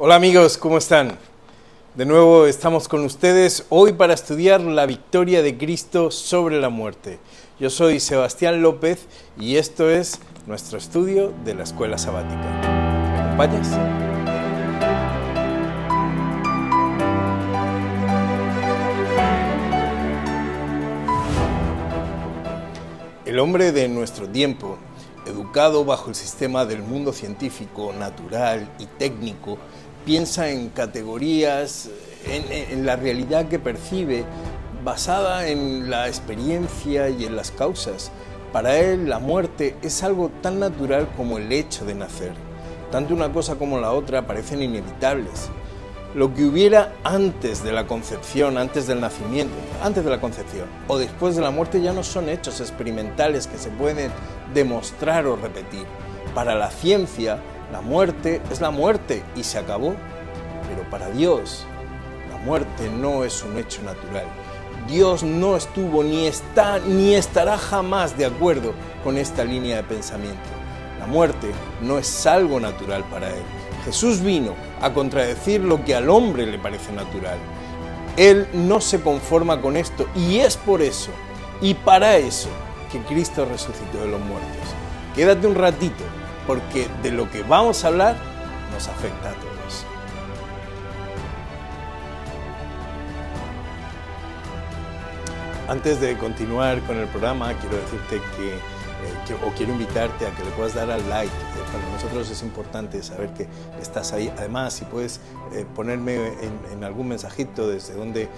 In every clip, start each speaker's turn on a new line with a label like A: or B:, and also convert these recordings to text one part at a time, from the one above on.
A: Hola amigos, ¿cómo están? De nuevo estamos con ustedes hoy para estudiar la victoria de Cristo sobre la muerte. Yo soy Sebastián López y esto es nuestro estudio de la Escuela Sabática. ¿Me acompañas? El hombre de nuestro tiempo, educado bajo el sistema del mundo científico, natural y técnico, piensa en categorías, en la realidad que percibe, basada en la experiencia y en las causas. Para él, la muerte es algo tan natural como el hecho de nacer. Tanto una cosa como la otra parecen inevitables. Lo que hubiera antes de la concepción, antes del nacimiento, antes de la concepción o después de la muerte ya no son hechos experimentales que se pueden demostrar o repetir. Para la ciencia, la muerte es la muerte y se acabó. Pero para Dios, la muerte no es un hecho natural. Dios no estuvo ni está ni estará jamás de acuerdo con esta línea de pensamiento. La muerte no es algo natural para Él. Jesús vino a contradecir lo que al hombre le parece natural. Él no se conforma con esto y es por eso y para eso que Cristo resucitó de los muertos. Quédate un ratito porque de lo que vamos a hablar nos afecta a todos. Antes de continuar con el programa, quiero decirte quiero invitarte a que le puedas dar al like. Para nosotros es importante saber que estás ahí. Además, si puedes ponerme en algún mensajito desde donde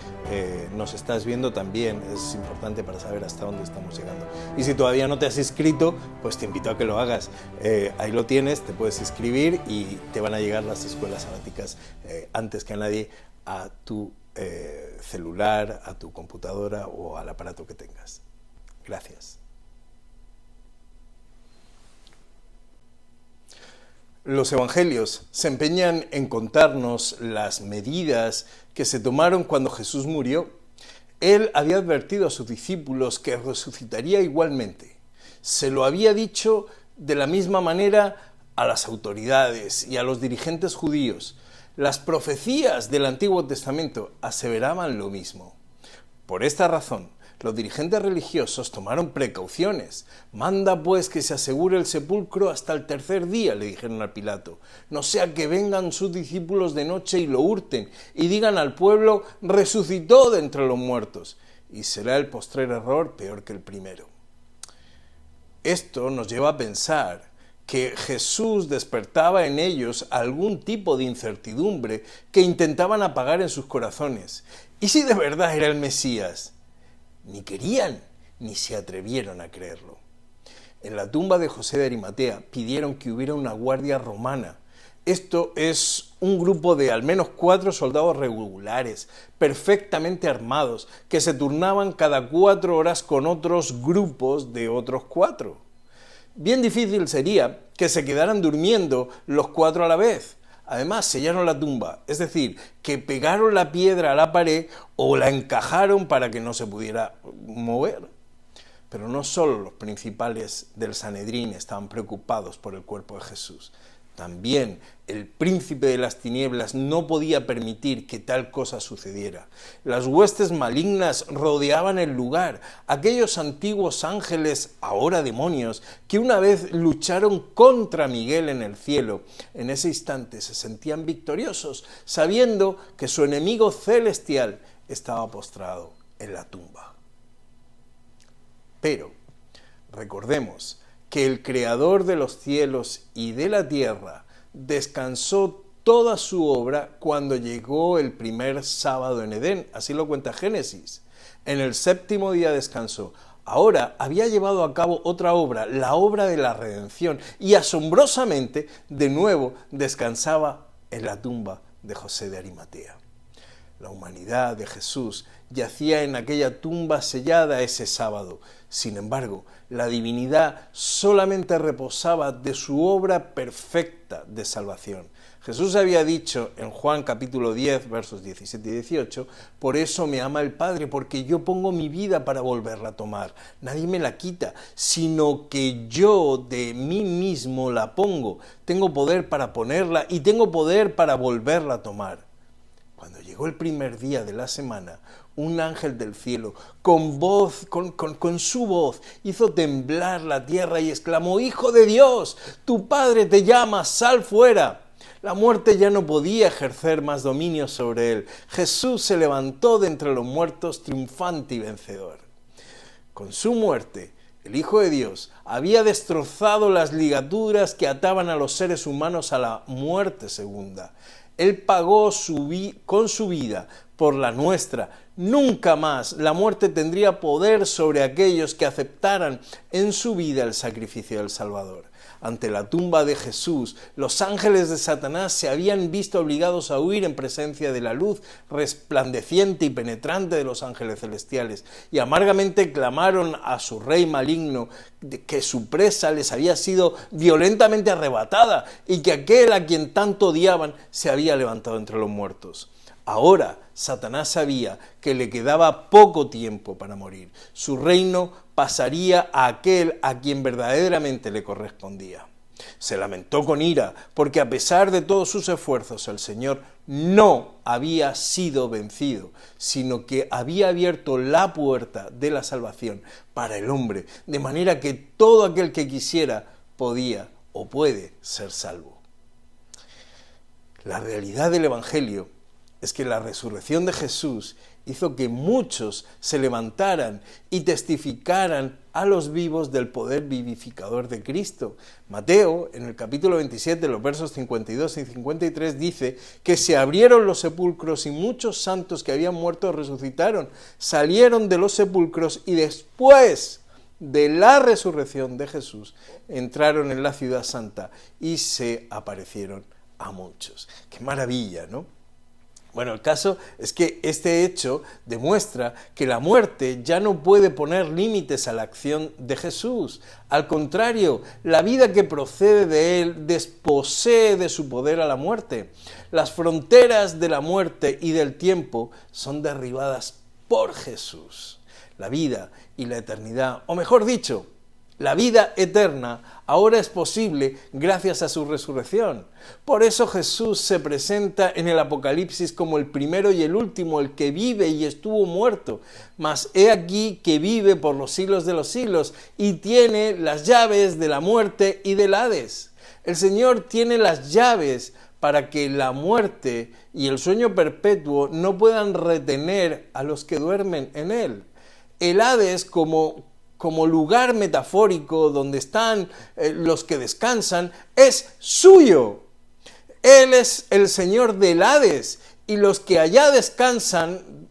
A: nos estás viendo, también es importante para saber hasta dónde estamos llegando. Y si todavía no te has inscrito, pues te invito a que lo hagas. Ahí lo tienes, te puedes inscribir y te van a llegar las escuelas sabáticas antes que a nadie a tu celular, a tu computadora o al aparato que tengas. Gracias. Los evangelios se empeñan en contarnos las medidas que se tomaron cuando Jesús murió. Él había advertido a sus discípulos que resucitaría igualmente. Se lo había dicho de la misma manera a las autoridades y a los dirigentes judíos. Las profecías del Antiguo Testamento aseveraban lo mismo. Por esta razón, los dirigentes religiosos tomaron precauciones. «Manda pues que se asegure el sepulcro hasta el tercer día», le dijeron a Pilato. «No sea que vengan sus discípulos de noche y lo hurten y digan al pueblo, resucitó de entre los muertos, y será el postrer error peor que el primero». Esto nos lleva a pensar que Jesús despertaba en ellos algún tipo de incertidumbre que intentaban apagar en sus corazones. ¿Y si de verdad era el Mesías? Ni querían ni se atrevieron a creerlo. En la tumba de José de Arimatea pidieron que hubiera una guardia romana. Esto es un grupo de al menos 4 soldados regulares, perfectamente armados, que se turnaban cada 4 horas con otros grupos de otros 4. Bien difícil sería que se quedaran durmiendo los 4 a la vez. Además, sellaron la tumba, es decir, que pegaron la piedra a la pared o la encajaron para que no se pudiera mover. Pero no solo los principales del Sanedrín estaban preocupados por el cuerpo de Jesús. También el príncipe de las tinieblas no podía permitir que tal cosa sucediera. Las huestes malignas rodeaban el lugar, aquellos antiguos ángeles, ahora demonios, que una vez lucharon contra Miguel en el cielo. En ese instante se sentían victoriosos, sabiendo que su enemigo celestial estaba postrado en la tumba. Pero recordemos que el Creador de los cielos y de la tierra descansó toda su obra cuando llegó el primer sábado en Edén, así lo cuenta Génesis. En el 7º día descansó. Ahora había llevado a cabo otra obra, la obra de la redención, y asombrosamente de nuevo descansaba en la tumba de José de Arimatea. La humanidad de Jesús yacía en aquella tumba sellada ese sábado. Sin embargo, la divinidad solamente reposaba de su obra perfecta de salvación. Jesús había dicho en Juan capítulo 10, versos 17 y 18, por eso me ama el Padre, porque yo pongo mi vida para volverla a tomar. Nadie me la quita, sino que yo de mí mismo la pongo. Tengo poder para ponerla y tengo poder para volverla a tomar. Cuando llegó el primer día de la semana, un ángel del cielo, con su voz, hizo temblar la tierra y exclamó, Hijo de Dios, tu Padre te llama, sal fuera. La muerte ya no podía ejercer más dominio sobre él. Jesús se levantó de entre los muertos triunfante y vencedor. Con su muerte, el Hijo de Dios había destrozado las ligaduras que ataban a los seres humanos a la muerte segunda. Él pagó con su vida por la nuestra. Nunca más la muerte tendría poder sobre aquellos que aceptaran en su vida el sacrificio del Salvador. Ante la tumba de Jesús, los ángeles de Satanás se habían visto obligados a huir en presencia de la luz resplandeciente y penetrante de los ángeles celestiales, y amargamente clamaron a su rey maligno que su presa les había sido violentamente arrebatada y que aquel a quien tanto odiaban se había levantado entre los muertos. Ahora Satanás sabía que le quedaba poco tiempo para morir. Su reino pasaría a aquel a quien verdaderamente le correspondía. Se lamentó con ira porque a pesar de todos sus esfuerzos el Señor no había sido vencido, sino que había abierto la puerta de la salvación para el hombre, de manera que todo aquel que quisiera podía o puede ser salvo. La realidad del Evangelio es que la resurrección de Jesús hizo que muchos se levantaran y testificaran a los vivos del poder vivificador de Cristo. Mateo, en el capítulo 27, los versos 52 y 53, dice que se abrieron los sepulcros y muchos santos que habían muerto resucitaron, salieron de los sepulcros y después de la resurrección de Jesús entraron en la ciudad santa y se aparecieron a muchos. ¡Qué maravilla!, ¿no? Bueno, el caso es que este hecho demuestra que la muerte ya no puede poner límites a la acción de Jesús. Al contrario, la vida que procede de él desposee de su poder a la muerte. Las fronteras de la muerte y del tiempo son derribadas por Jesús. La vida y la eternidad, o mejor dicho, la vida eterna ahora es posible gracias a su resurrección. Por eso Jesús se presenta en el Apocalipsis como el primero y el último, el que vive y estuvo muerto. Mas he aquí que vive por los siglos de los siglos y tiene las llaves de la muerte y del Hades. El Señor tiene las llaves para que la muerte y el sueño perpetuo no puedan retener a los que duermen en él. El Hades como lugar metafórico donde están los que descansan, es suyo. Él es el Señor del Hades y los que allá descansan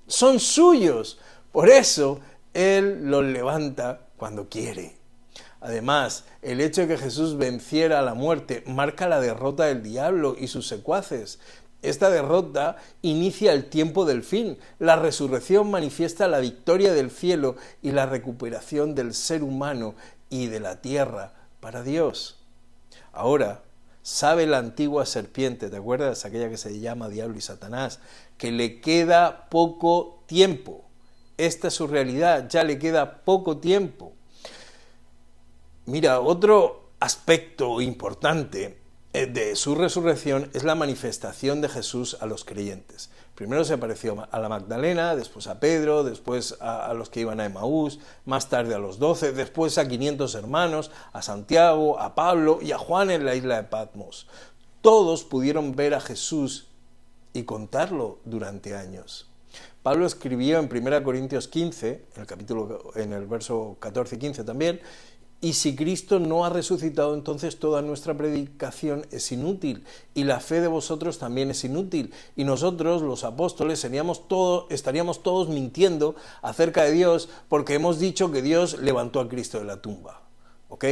A: son suyos. Por eso Él los levanta cuando quiere. Además, el hecho de que Jesús venciera a la muerte marca la derrota del diablo y sus secuaces. Esta derrota inicia el tiempo del fin. La resurrección manifiesta la victoria del cielo y la recuperación del ser humano y de la tierra para Dios. Ahora, sabe la antigua serpiente, ¿te acuerdas? Aquella que se llama Diablo y Satanás, que le queda poco tiempo. Esta es su realidad, ya le queda poco tiempo. Mira, otro aspecto importante de su resurrección es la manifestación de Jesús a los creyentes. Primero se apareció a la Magdalena, después a Pedro, después a los que iban a Emaús, más tarde a los 12, después a 500 hermanos, a Santiago, a Pablo y a Juan en la isla de Patmos. Todos pudieron ver a Jesús y contarlo durante años. Pablo escribió en 1 Corintios 15, en el verso 14 y 15 también, y si Cristo no ha resucitado, entonces toda nuestra predicación es inútil, y la fe de vosotros también es inútil, y nosotros, los apóstoles, estaríamos todos mintiendo acerca de Dios, porque hemos dicho que Dios levantó a Cristo de la tumba. ¿Ok?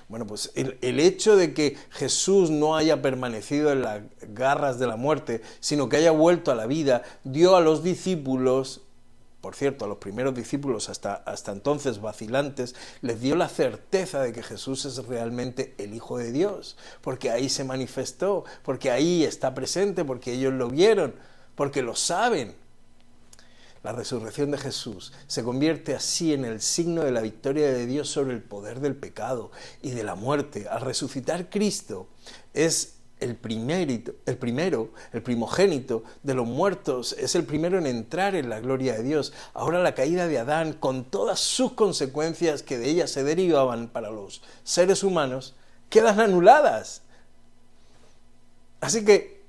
A: Bueno, pues el hecho de que Jesús no haya permanecido en las garras de la muerte, sino que haya vuelto a la vida, dio a los discípulos, por cierto, a los primeros discípulos hasta entonces vacilantes, les dio la certeza de que Jesús es realmente el Hijo de Dios, porque ahí se manifestó, porque ahí está presente, porque ellos lo vieron, porque lo saben. La resurrección de Jesús se convierte así en el signo de la victoria de Dios sobre el poder del pecado y de la muerte. Al resucitar Cristo es el primogénito de los muertos, es el primero en entrar en la gloria de Dios. Ahora la caída de Adán, con todas sus consecuencias que de ella se derivaban para los seres humanos, quedan anuladas. Así que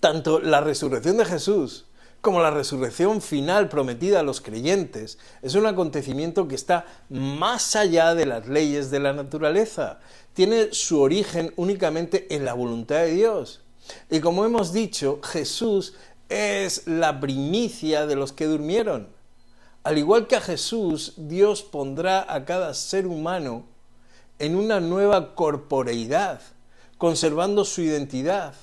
A: tanto la resurrección de Jesús como la resurrección final prometida a los creyentes, es un acontecimiento que está más allá de las leyes de la naturaleza. Tiene su origen únicamente en la voluntad de Dios. Y como hemos dicho, Jesús es la primicia de los que durmieron. Al igual que a Jesús, Dios pondrá a cada ser humano en una nueva corporeidad, conservando su identidad.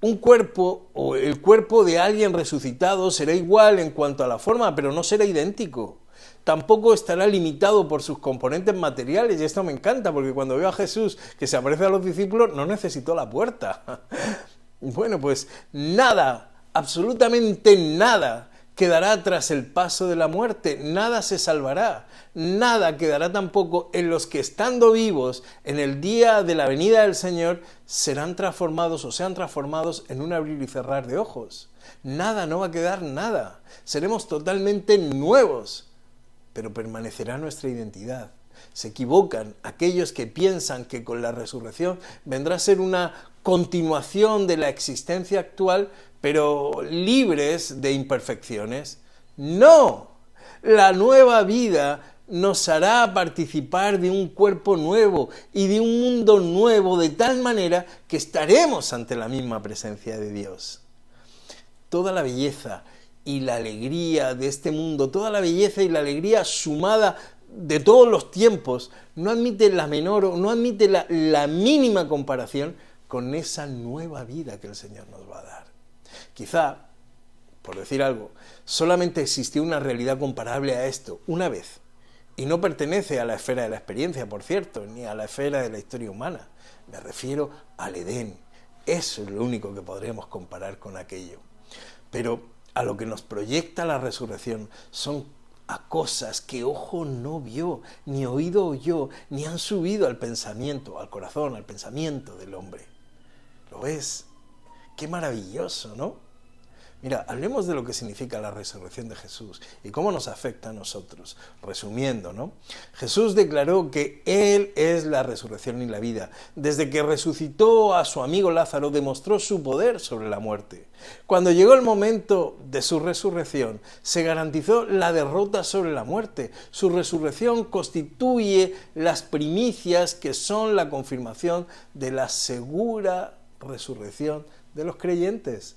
A: Un cuerpo o el cuerpo de alguien resucitado será igual en cuanto a la forma, pero no será idéntico. Tampoco estará limitado por sus componentes materiales, y esto me encanta, porque cuando veo a Jesús que se aparece a los discípulos, no necesitó la puerta. Bueno, pues nada, absolutamente nada, quedará tras el paso de la muerte, nada se salvará, nada quedará tampoco en los que estando vivos en el día de la venida del Señor serán transformados o sean transformados en un abrir y cerrar de ojos. Nada, no va a quedar nada, seremos totalmente nuevos, pero permanecerá nuestra identidad. Se equivocan aquellos que piensan que con la resurrección vendrá a ser una continuación de la existencia actual, pero libres de imperfecciones. ¡No! La nueva vida nos hará participar de un cuerpo nuevo y de un mundo nuevo, de tal manera que estaremos ante la misma presencia de Dios. Toda la belleza y la alegría de este mundo, toda la belleza y la alegría sumada de todos los tiempos, no admite la menor o no admite la mínima comparación con esa nueva vida que el Señor nos va a dar. Quizá, por decir algo, solamente existió una realidad comparable a esto una vez, y no pertenece a la esfera de la experiencia, por cierto, ni a la esfera de la historia humana. Me refiero al Edén. Eso es lo único que podremos comparar con aquello. Pero a lo que nos proyecta la resurrección son a cosas que ojo no vio, ni oído oyó, ni han subido al pensamiento, al corazón, al pensamiento del hombre. ¿Lo ves? ¡Qué maravilloso!, ¿no? Mira, hablemos de lo que significa la resurrección de Jesús y cómo nos afecta a nosotros. Resumiendo, ¿no? Jesús declaró que Él es la resurrección y la vida. Desde que resucitó a su amigo Lázaro, demostró su poder sobre la muerte. Cuando llegó el momento de su resurrección, se garantizó la derrota sobre la muerte. Su resurrección constituye las primicias que son la confirmación de la segura resurrección de los creyentes.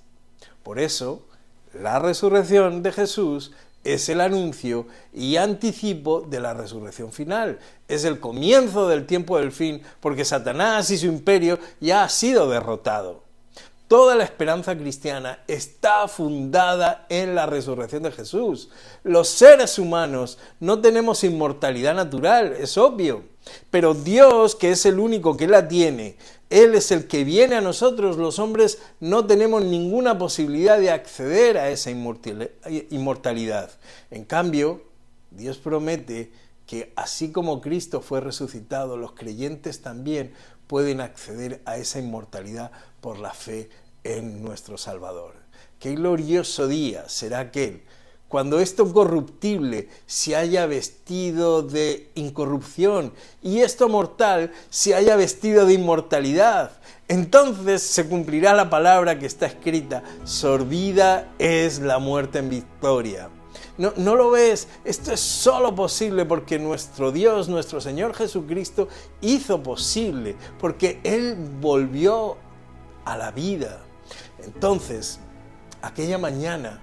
A: Por eso, la resurrección de Jesús es el anuncio y anticipo de la resurrección final. Es el comienzo del tiempo del fin, porque Satanás y su imperio ya ha sido derrotado. Toda la esperanza cristiana está fundada en la resurrección de Jesús. Los seres humanos no tenemos inmortalidad natural, es obvio, pero Dios, que es el único que la tiene, Él es el que viene a nosotros. Los hombres no tenemos ninguna posibilidad de acceder a esa inmortalidad. En cambio, Dios promete que así como Cristo fue resucitado, los creyentes también pueden acceder a esa inmortalidad por la fe en nuestro Salvador. Qué glorioso día será aquel cuando esto corruptible se haya vestido de incorrupción y esto mortal se haya vestido de inmortalidad. Entonces se cumplirá la palabra que está escrita: sorbida es la muerte en victoria. ¿No lo ves? Esto es solo posible porque nuestro Dios, nuestro Señor Jesucristo, hizo posible, porque Él volvió a la vida. Entonces, aquella mañana,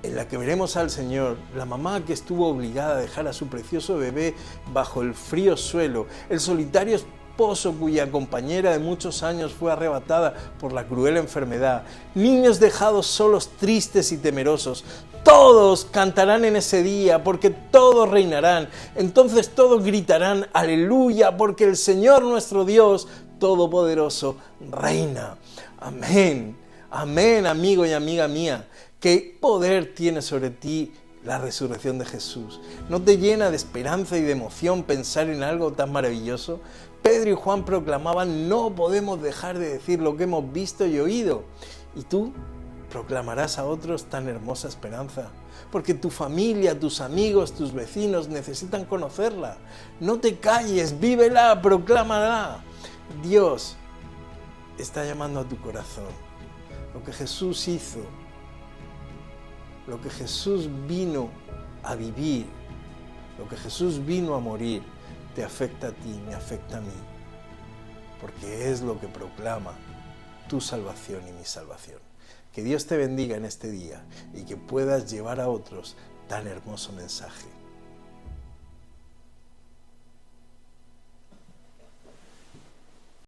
A: en la que veremos al Señor, la mamá que estuvo obligada a dejar a su precioso bebé bajo el frío suelo, el solitario esposo cuya compañera de muchos años fue arrebatada por la cruel enfermedad, niños dejados solos, tristes y temerosos. Todos cantarán en ese día, porque todos reinarán. Entonces todos gritarán, aleluya, porque el Señor nuestro Dios Todopoderoso reina. Amén. Amén, amigo y amiga mía. ¿Qué poder tiene sobre ti la resurrección de Jesús? ¿No te llena de esperanza y de emoción pensar en algo tan maravilloso? Pedro y Juan proclamaban, no podemos dejar de decir lo que hemos visto y oído. ¿Y tú proclamarás a otros tan hermosa esperanza? Porque tu familia, tus amigos, tus vecinos necesitan conocerla. No te calles, vívela, proclámala. Dios está llamando a tu corazón. Lo que Jesús hizo, lo que Jesús vino a vivir, lo que Jesús vino a morir, te afecta a ti, me afecta a mí, porque es lo que proclama tu salvación y mi salvación. Que Dios te bendiga en este día y que puedas llevar a otros tan hermoso mensaje.